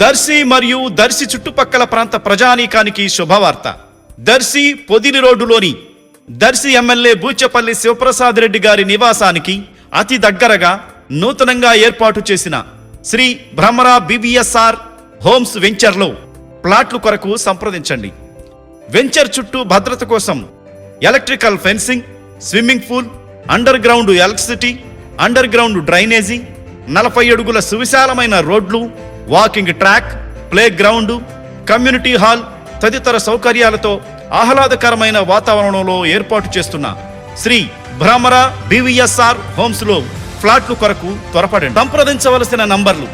దర్శి మరియు దర్శి చుట్టుపక్కల ప్రాంత ప్రజానీకానికి శుభవార్త. దర్శి పొదిలి రోడ్డులోని దర్శి ఎమ్మెల్యే బూచపల్లి శివప్రసాద్ రెడ్డి గారి నివాసానికి అతి దగ్గరగా నూతనంగా ఏర్పాటు చేసిన శ్రీ భ్రమరా BVSR హోమ్స్ వెంచర్లో ప్లాట్లు కొరకు సంప్రదించండి. వెంచర్ చుట్టూ భద్రత కోసం electrical fencing, swimming pool, under ground electricity, under ground drainage, 40 అడుగుల సువిశాలమైన రోడ్లు, walking track, play ground, community hall తదితర సౌకర్యాలతో ఆహ్లాదకరమైన వాతావరణంలో ఏర్పాటు చేస్తున్న శ్రీ భ్రమరా BVSR హోమ్స్ లో ఫ్లాట్లు కొరకు త్వరపడండి. సంప్రదించవలసిన నంబర్లు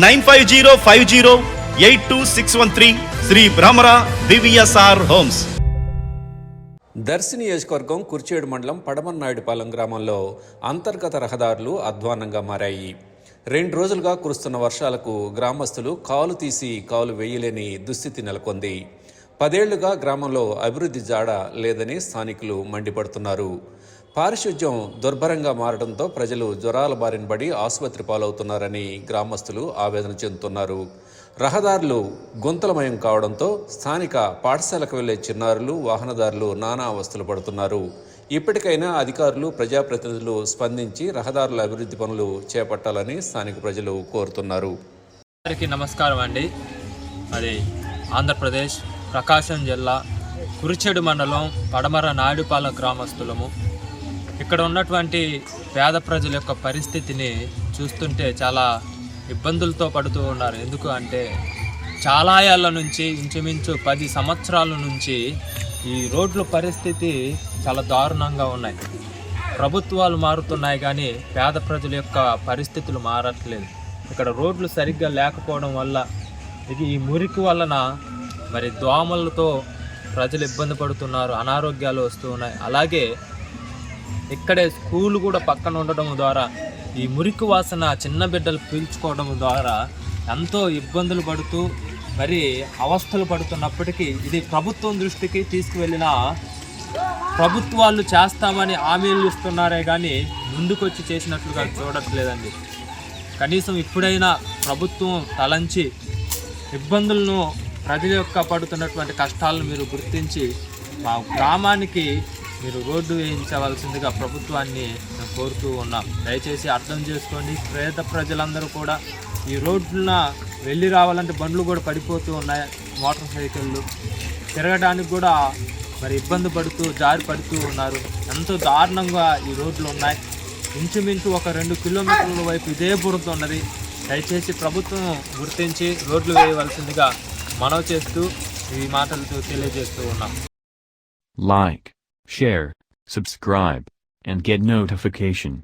9505082613 శ్రీ భ్రమరా BVSR హోమ్స్. దర్శి నియోజకవర్గం కుర్చేడు మండలం పడమన్నాయుడుపాలెం గ్రామంలో అంతర్గత రహదారులు అధ్వాన్నంగా మారాయి. 2 రోజులుగా కురుస్తున్న వర్షాలకు గ్రామస్తులు కాలు తీసి కాలు వేయలేని దుస్థితి నెలకొంది. 10 ఏళ్లుగా గ్రామంలో అభివృద్ధి జాడ లేదని స్థానికులు మండిపడుతున్నారు. పారిశుధ్యం దుర్భరంగా మారడంతో ప్రజలు జ్వరాల బారిన పడి ఆసుపత్రి పాలవుతున్నారని గ్రామస్తులు ఆవేదన చెందుతున్నారు. రహదారులు గుంతలమయం కావడంతో స్థానిక పాఠశాలకు వెళ్లే చిన్నారులు, వాహనదారులు నానా అవస్థలు పడుతున్నారు. ఇప్పటికైనా అధికారులు, ప్రజాప్రతినిధులు స్పందించి రహదారుల అభివృద్ధి పనులు చేపట్టాలని స్థానిక ప్రజలు కోరుతున్నారు. అందరికీ నమస్కారం అండి. అది ఆంధ్రప్రదేశ్ ప్రకాశం జిల్లా కురిచేడు మండలం పడమర నాయుడుపాలెం గ్రామస్తులము. ఇక్కడ ఉన్నటువంటి పేద ప్రజల యొక్క పరిస్థితిని చూస్తుంటే చాలా ఇబ్బందులతో పడుతూ ఉన్నారు. ఎందుకు అంటే చాలా ఏళ్ల నుంచి, ఇంచుమించు 10 సంవత్సరాల నుంచి ఈ రోడ్ల పరిస్థితి చాలా దారుణంగా ఉన్నాయి. ప్రభుత్వాలు మారుతున్నాయి కానీ పేద ప్రజల యొక్క పరిస్థితులు మారట్లేదు. ఇక్కడ రోడ్లు సరిగ్గా లేకపోవడం వల్ల ఈ మురికి వలన మరి దోమలతో ప్రజలు ఇబ్బంది పడుతున్నారు, అనారోగ్యాలు వస్తూ ఉన్నాయి. అలాగే ఇక్కడే స్కూల్ కూడా పక్కన ఉండడం ద్వారా ఈ మురికి వాసన చిన్న బిడ్డలు పీల్చుకోవడం ద్వారా ఎంతో ఇబ్బందులు పడుతూ మరి అవస్థలు పడుతున్నప్పటికీ ఇది ప్రభుత్వం దృష్టికి తీసుకువెళ్ళిన ప్రభుత్వాలు చేస్తామని హామీలు ఇస్తున్నారే కానీ ముందుకొచ్చి చేసినట్లుగా చూడట్లేదండి. కనీసం ఇప్పుడైనా ప్రభుత్వం తలంచి ఇబ్బందులను, ప్రజల యొక్క పడుతున్నటువంటి కష్టాలను మీరు గుర్తించి మా గ్రామానికి మీరు రోడ్డు వేయించవలసిందిగా ప్రభుత్వాన్ని మేము కోరుతూ ఉన్నాం. దయచేసి అర్థం చేసుకోండి. పేద ప్రజలందరూ కూడా ఈ రోడ్డున వెళ్ళి రావాలంటే బండ్లు కూడా పడిపోతూ ఉన్నాయి. మోటార్ సైకిళ్ళు తిరగడానికి కూడా మరి ఇబ్బంది పడుతూ, జారి పడుతూ ఉన్నారు. ఎంతో దారుణంగా ఈ రోడ్లు ఉన్నాయి. ఇంచుమించు ఒక 2 కిలోమీటర్ల వైపు ఇదే బురద ఉన్నది. దయచేసి ప్రభుత్వం గుర్తించి రోడ్లు వేయవలసిందిగా మనవి చేస్తూ ఈ మాటలతో తెలియజేస్తూ ఉన్నాం. Like, share, subscribe, and get notification.